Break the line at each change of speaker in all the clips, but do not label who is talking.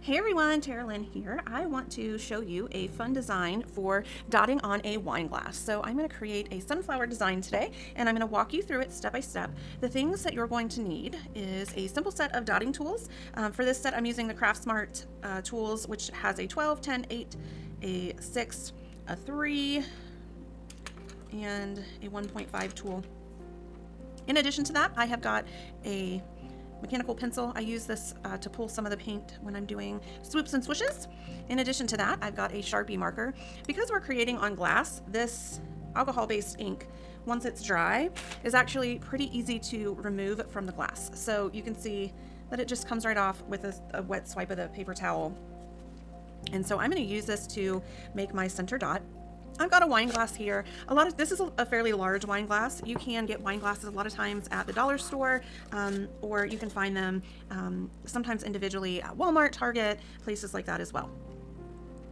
Hey everyone, Tara Lynn here. I want to show you a fun design for dotting on a wine glass. So I'm going to create a sunflower design today, and I'm going to walk you through it step by step. The things that you're going to need is a simple set of dotting tools. For this set, I'm using the Craftsmart tools, which has a 12, 10, 8, a 6, a 3, and a 1.5 tool. In addition to that, I have got a mechanical pencil. I use this to pull some of the paint when I'm doing swoops and swishes. In addition to that, I've got a Sharpie marker. Because we're creating on glass, this alcohol-based ink, once it's dry, is actually pretty easy to remove from the glass. So you can see that it just comes right off with a wet swipe of the paper towel. And so I'm going to use this to make my center dot. I've got a wine glass here. This is a fairly large wine glass. You can get wine glasses a lot of times at the dollar store, or you can find them sometimes individually at Walmart, Target, places like that as well.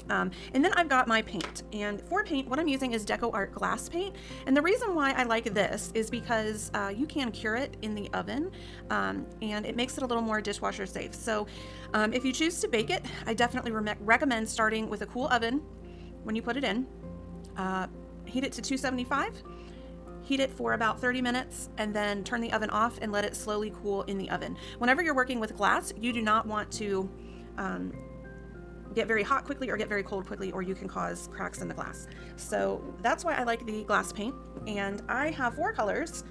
And then I've got my paint, and for paint what I'm using is Decoart glass paint, and the reason why I like this is because you can cure it in the oven, and it makes it a little more dishwasher safe. So if you choose to bake it, I definitely recommend starting with a cool oven when you put it in. Heat it to 275, heat it for about 30 minutes, and then turn the oven off and let it slowly cool in the oven. Whenever you're working with glass, you do not want to get very hot quickly or get very cold quickly, or you can cause cracks in the glass. So that's why I like the glass paint, and I have 4 colors.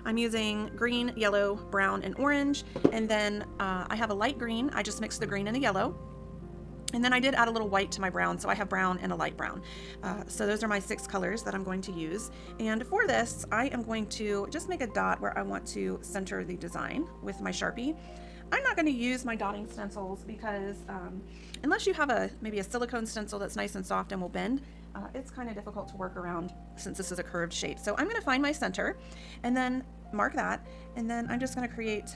I'm using green, yellow, brown, and orange, and then I have a light green. I just mixed the green and the yellow. And then I did add a little white to my brown, so I have brown and a light brown. So those are my 6 colors that I'm going to use. And for this, I am going to just make a dot where I want to center the design with my Sharpie. I'm not going to use my dotting stencils because unless you have maybe a silicone stencil that's nice and soft and will bend, it's kind of difficult to work around since this is a curved shape. So I'm going to find my center and then mark that, and then I'm just going to create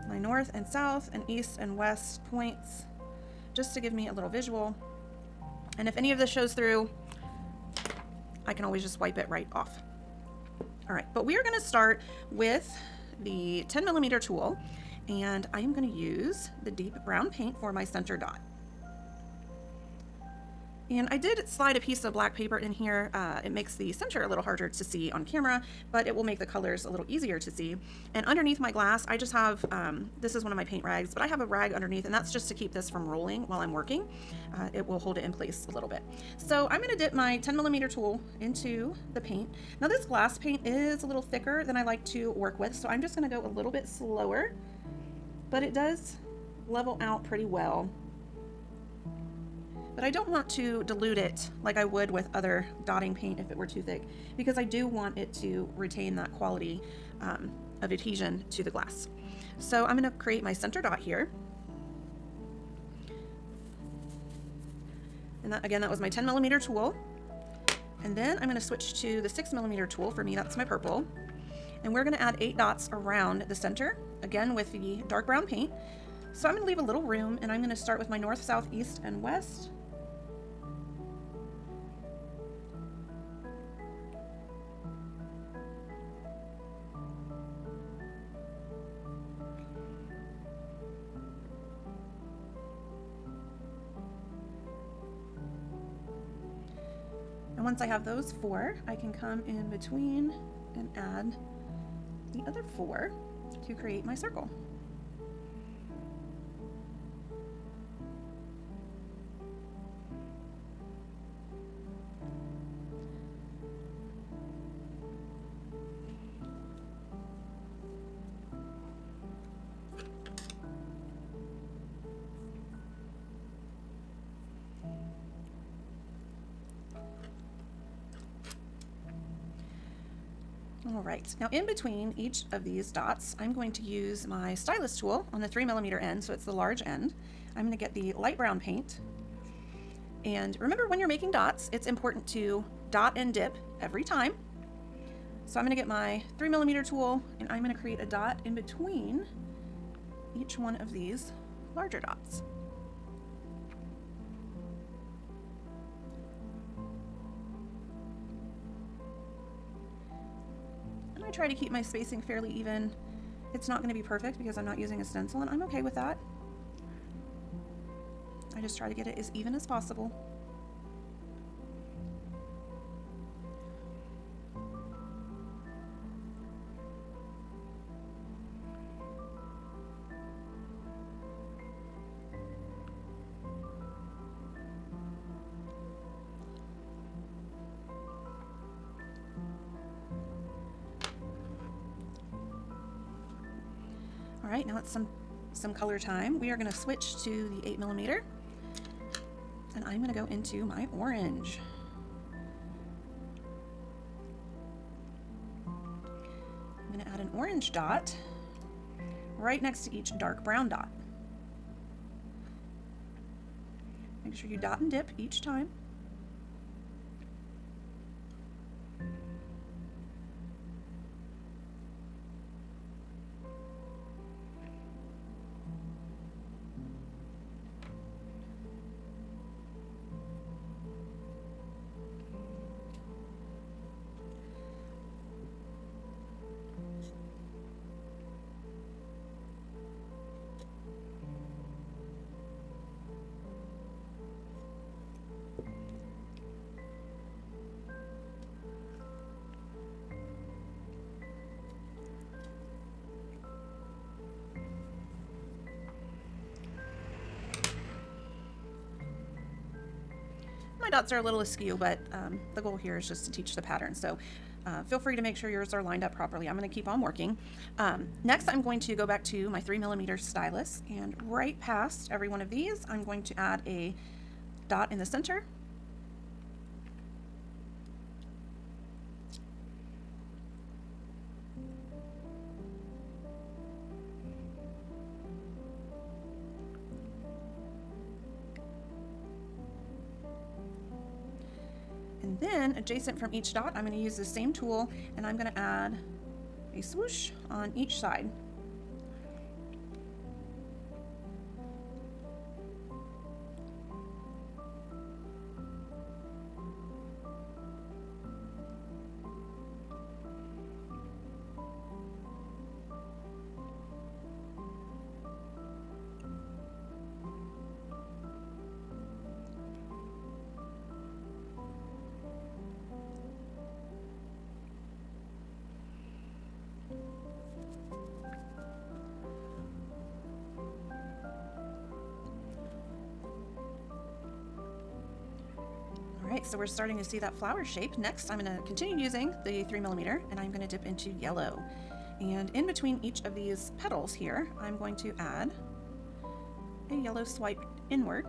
my north and south and east and west points, just to give me a little visual. And if any of this shows through, I can always just wipe it right off. All right, but we are gonna start with the 10mm tool, and I am gonna use the deep brown paint for my center dot. And I did slide a piece of black paper in here. It makes the center a little harder to see on camera, but it will make the colors a little easier to see. And underneath my glass, I just have, this is one of my paint rags, but I have a rag underneath, and that's just to keep this from rolling while I'm working. It will hold it in place a little bit. So I'm gonna dip my 10mm tool into the paint. Now this glass paint is a little thicker than I like to work with, so I'm just gonna go a little bit slower, but it does level out pretty well. But I don't want to dilute it like I would with other dotting paint if it were too thick, because I do want it to retain that quality of adhesion to the glass. So I'm going to create my center dot here. And that, again, that was my 10mm tool. And then I'm going to switch to the 6mm tool. For me, that's my purple. And we're going to add 8 dots around the center, again with the dark brown paint. So I'm going to leave a little room, and I'm going to start with my north, south, east, and west. And once I have those 4, I can come in between and add the other 4 to create my circle. All right, now in between each of these dots, I'm going to use my stylus tool on the 3mm end, so it's the large end. I'm going to get the light brown paint. And remember, when you're making dots, it's important to dot and dip every time. So I'm going to get my 3mm tool, and I'm going to create a dot in between each one of these larger dots. I try to keep my spacing fairly even. It's not going to be perfect because I'm not using a stencil, and I'm okay with that. I just try to get it as even as possible. All right, now it's some color time. We are going to switch to the 8mm, and I'm going to go into my orange. I'm going to add an orange dot right next to each dark brown dot. Make sure you dot and dip each time. My dots are a little askew, but the goal here is just to teach the pattern. So feel free to make sure yours are lined up properly. I'm going to keep on working. Next, I'm going to go back to my 3mm stylus, and right past every one of these, I'm going to add a dot in the center. And then adjacent from each dot, I'm going to use the same tool, and I'm going to add a swoosh on each side. Alright, so we're starting to see that flower shape. Next, I'm going to continue using the 3mm, and I'm going to dip into yellow. And in between each of these petals here, I'm going to add a yellow swipe inward.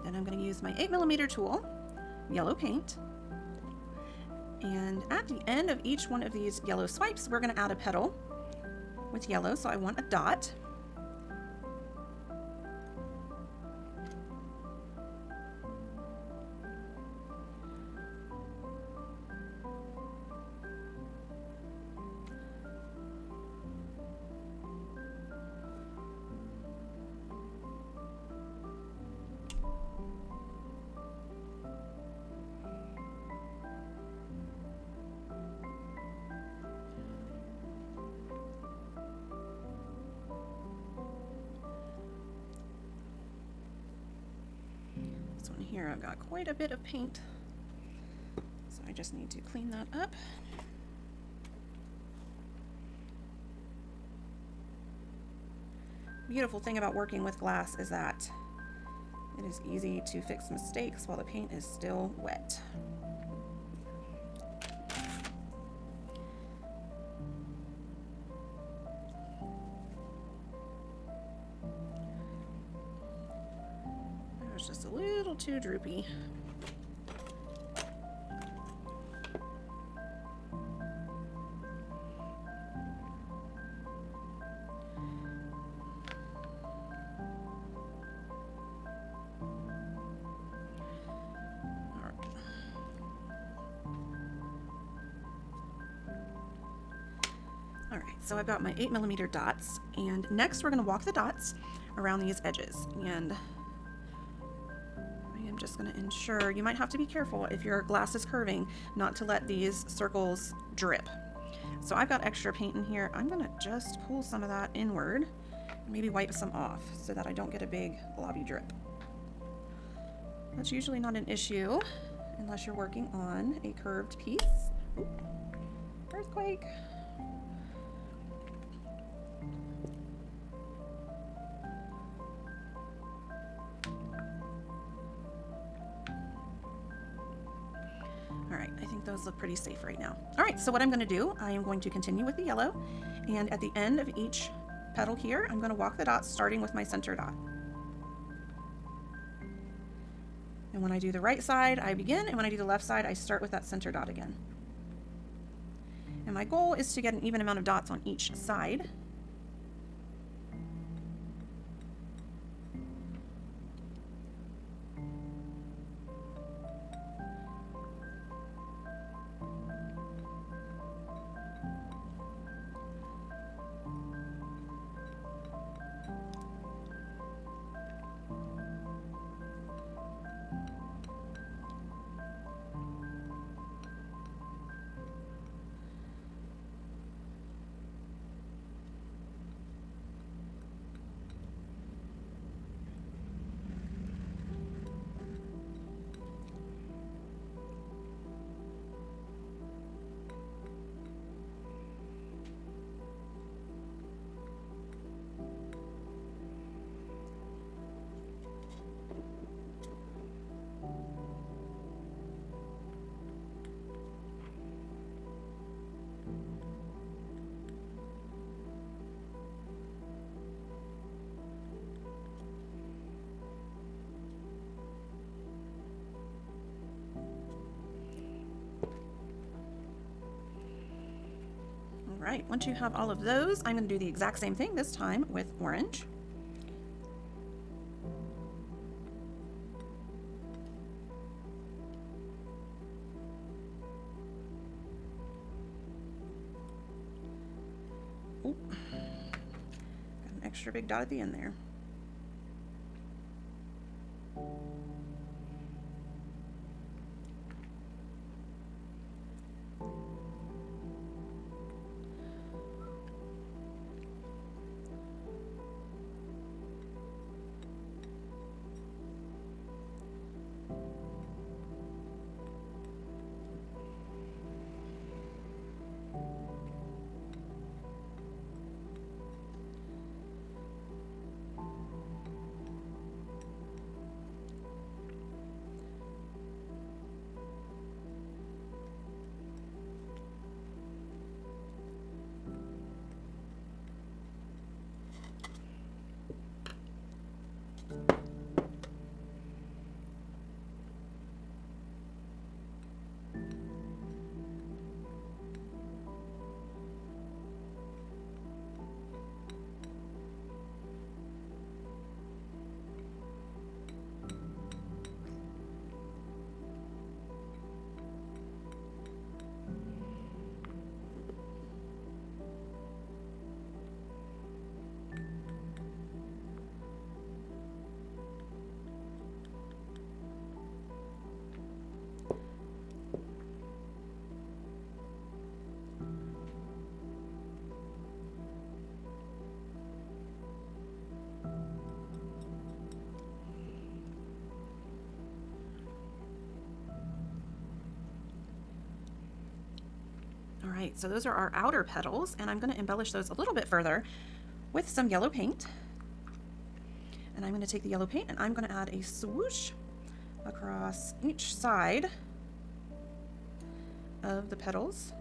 Then I'm going to use my 8mm tool, yellow paint, and at the end of each one of these yellow swipes, we're going to add a petal with yellow, so I want a dot. Here I've got quite a bit of paint, so I just need to clean that up. Beautiful thing about working with glass is that it is easy to fix mistakes while the paint is still wet. Just a little too droopy. so I've got my 8mm dots, and next we're going to walk the dots around these edges, and I am just going to ensure, you might have to be careful if your glass is curving not to let these circles drip. So I've got extra paint in here. I'm going to just pull some of that inward and maybe wipe some off so that I don't get a big blobby drip. That's usually not an issue unless you're working on a curved piece. Ooh, earthquake. All right, I think those look pretty safe right now. All right, so what I'm going to do, I am going to continue with the yellow, and at the end of each petal here, I'm going to walk the dots starting with my center dot. And when I do the right side, I begin, and when I do the left side, I start with that center dot again. And my goal is to get an even amount of dots on each side. All right, once you have all of those, I'm going to do the exact same thing this time with orange. Ooh, got an extra big dot at the end there. All right, so those are our outer petals, and I'm going to embellish those a little bit further with some yellow paint. And I'm going to take the yellow paint and I'm going to add a swoosh across each side of the petals.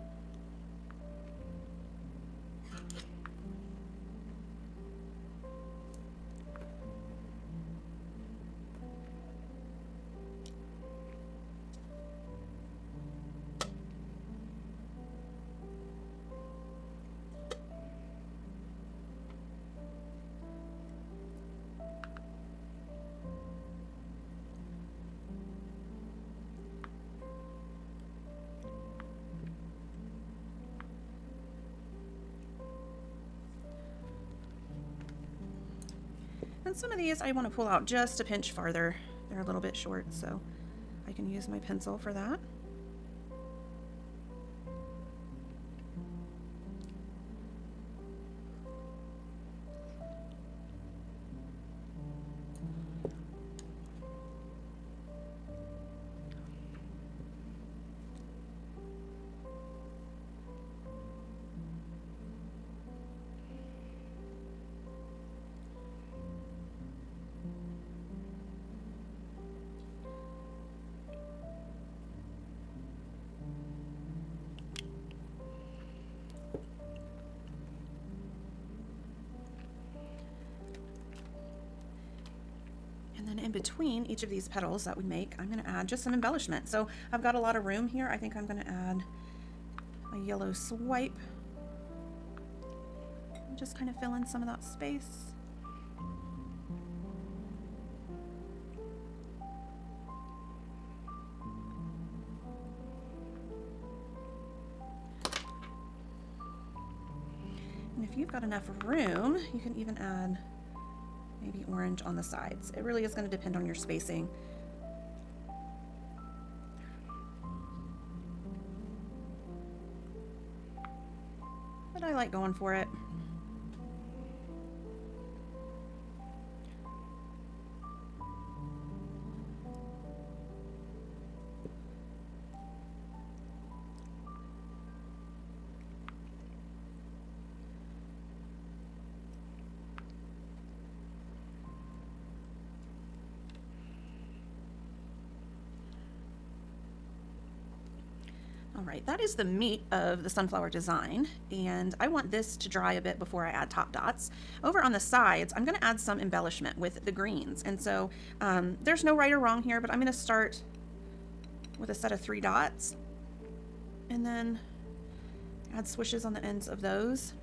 And some of these I want to pull out just a pinch farther. They're a little bit short, so I can use my pencil for that. And then in between each of these petals that we make, I'm going to add just some embellishment. So I've got a lot of room here. I think I'm going to add a yellow swipe. Just kind of fill in some of that space. And if you've got enough room, you can even add maybe orange on the sides. It really is going to depend on your spacing. But I like going for it. All right, that is the meat of the sunflower design, and I want this to dry a bit before I add top dots. Over on the sides, I'm going to add some embellishment with the greens, and so there's no right or wrong here, but I'm going to start with a set of 3 dots, and then add swishes on the ends of those.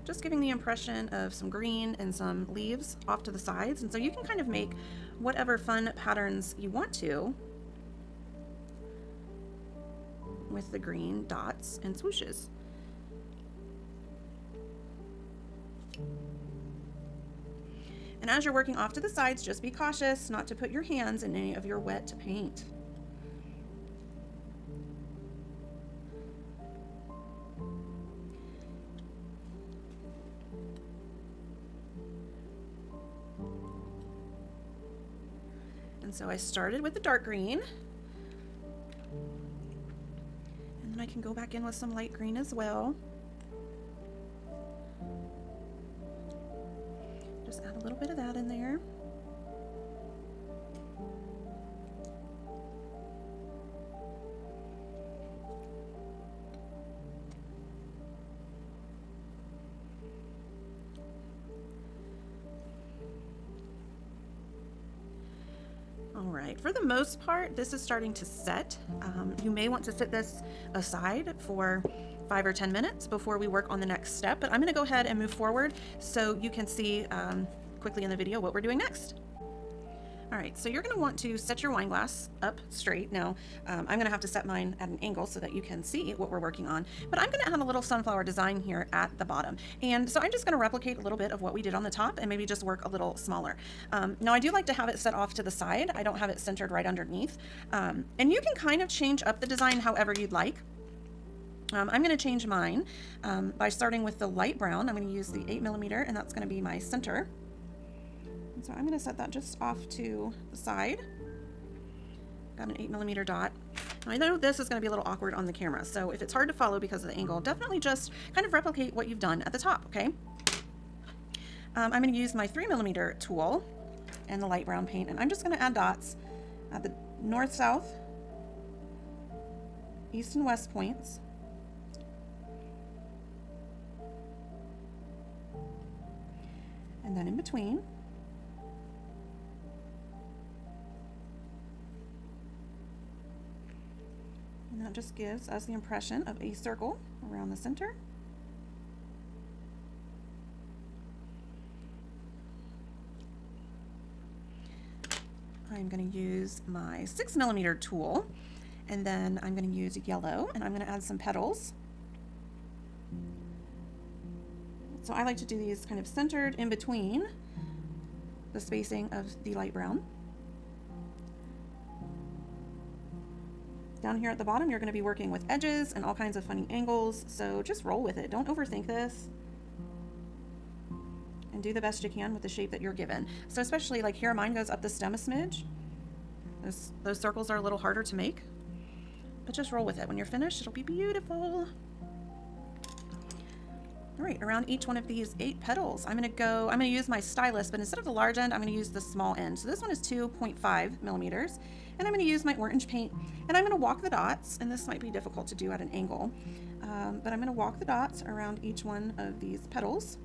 Just giving the impression of some green and some leaves off to the sides, and so you can kind of make whatever fun patterns you want to with the green dots and swooshes. And as you're working off to the sides, just be cautious not to put your hands in any of your wet paint. And so I started with the dark green. And I can go back in with some light green as well. Just add a little bit of that in there. All right, for the most part, this is starting to set. You may want to set this aside for 5 or 10 minutes before we work on the next step, but I'm going to go ahead and move forward so you can see quickly in the video what we're doing next. All right, so you're going to want to set your wine glass up straight. Now, I'm going to have to set mine at an angle so that you can see what we're working on, but I'm going to add a little sunflower design here at the bottom. And so I'm just going to replicate a little bit of what we did on the top and maybe just work a little smaller. Now, I do like to have it set off to the side. I don't have it centered right underneath. And you can kind of change up the design however you'd like. I'm going to change mine by starting with the light brown. I'm going to use the 8mm, and that's going to be my center. So I'm going to set that just off to the side. Got an 8mm dot. Now, I know this is going to be a little awkward on the camera, so if it's hard to follow because of the angle, definitely just kind of replicate what you've done at the top, okay? I'm going to use my 3mm tool and the light brown paint, and I'm just going to add dots at the north, south, east, and west points. And then in between. And that just gives us the impression of a circle around the center. I'm going to use my 6mm tool, and then I'm going to use yellow, and I'm going to add some petals. So I like to do these kind of centered in between the spacing of the light brown. Down here at the bottom, you're going to be working with edges and all kinds of funny angles, so just roll with it. Don't overthink this. And do the best you can with the shape that you're given. So especially like here, mine goes up the stem a smidge. Those circles are a little harder to make, but just roll with it. When you're finished, it'll be beautiful. All right, around each one of these 8 petals, I'm gonna use my stylus, but instead of the large end, I'm gonna use the small end. So this one is 2.5 millimeters, and I'm gonna use my orange paint, and I'm gonna walk the dots, and this might be difficult to do at an angle, but I'm gonna walk the dots around each one of these petals.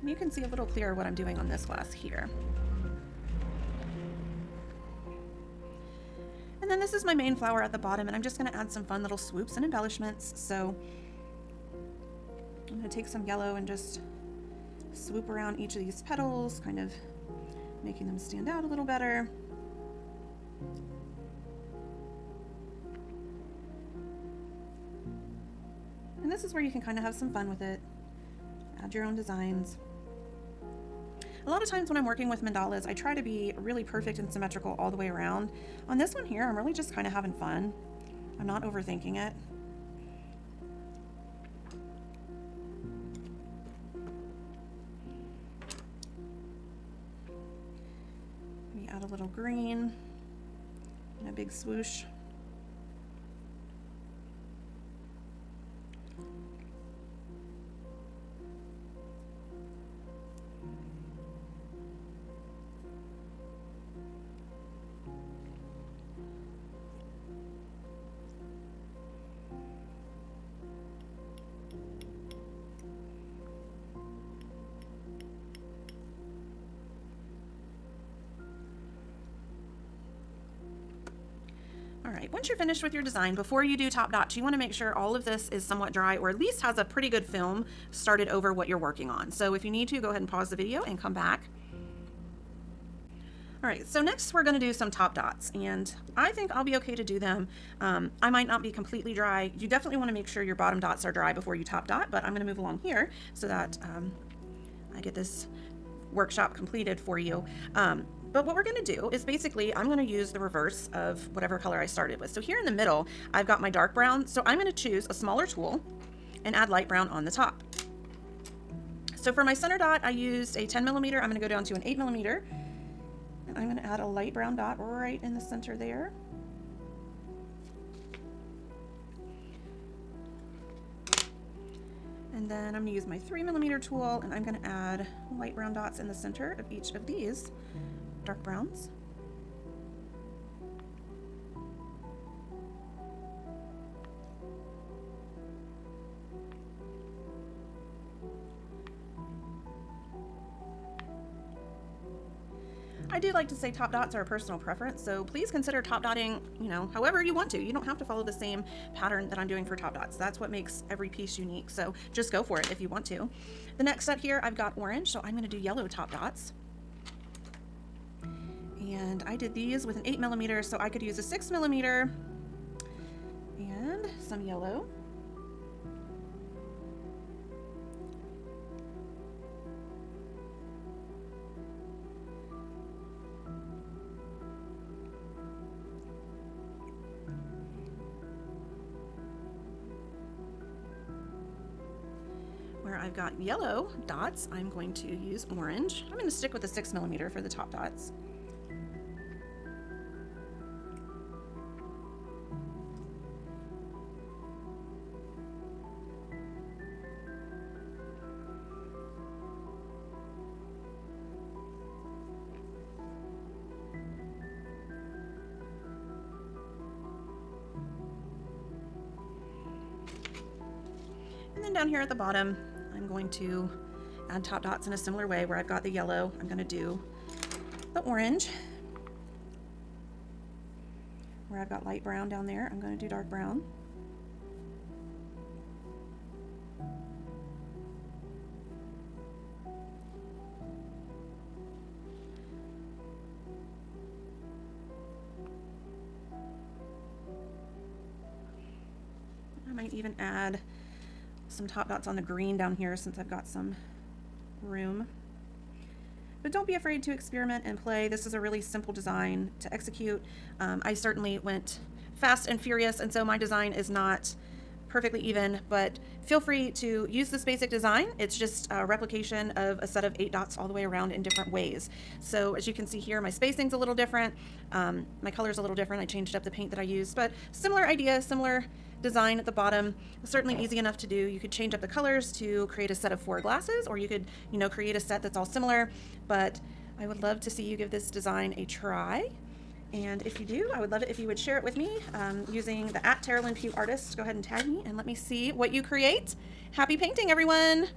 And you can see a little clearer what I'm doing on this glass here. And then this is my main flower at the bottom, and I'm just going to add some fun little swoops and embellishments. So I'm going to take some yellow and just swoop around each of these petals, kind of making them stand out a little better. And this is where you can kind of have some fun with it. Add your own designs. A lot of times when I'm working with mandalas, I try to be really perfect and symmetrical all the way around. On this one here, I'm really just kind of having fun. I'm not overthinking it. Maybe add a little green and a big swoosh. All right, once you're finished with your design, before you do top dots, you want to make sure all of this is somewhat dry, or at least has a pretty good film started over what you're working on. So if you need to, go ahead and pause the video and come back. All right, so next we're going to do some top dots, and I think I'll be okay to do them. I might not be completely dry. You definitely want to make sure your bottom dots are dry before you top dot, but I'm going to move along here so that I get this workshop completed for you. But what we're going to do is basically I'm going to use the reverse of whatever color I started with. So here in the middle, I've got my dark brown. So I'm going to choose a smaller tool and add light brown on the top. So for my center dot, I used a 10 millimeter. I'm going to go down to an 8 millimeter. And I'm going to add a light brown dot right in the center there. And then I'm going to use my 3 millimeter tool, and I'm going to add light brown dots in the center of each of these dark browns. I do like to say top dots are a personal preference, so please consider top dotting, however you want to. You don't have to follow the same pattern that I'm doing for top dots. That's what makes every piece unique, so just go for it if you want to. The next set here, I've got orange, so I'm going to do yellow top dots. And I did these with an 8 millimeter, so I could use a 6 millimeter and some yellow. Where where I've got yellow dots, I'm going to use orange. I'm going to stick with the 6mm for the top dots. And then down here at the bottom, I'm going to add top dots in a similar way. Where I've got the yellow, I'm going to do the orange. Where I've got light brown down there, I'm going to do dark brown. I might even add some top dots on the green down here since I've got some room. But don't be afraid to experiment and play. This is a really simple design to execute. I certainly went fast and furious, and so my design is not perfectly even, but feel free to use this basic design. It's just a replication of a set of 8 dots all the way around in different ways. So as you can see here, my spacing's a little different. My color's a little different. I changed up the paint that I used, but similar idea, similar design at the bottom. Certainly easy enough to do. You could change up the colors to create a set of 4 glasses, or you could, create a set that's all similar, but I would love to see you give this design a try. And if you do, I would love it if you would share it with me using the @Tara Lynn Pugh artist. Go ahead and tag me and let me see what you create. Happy painting, everyone!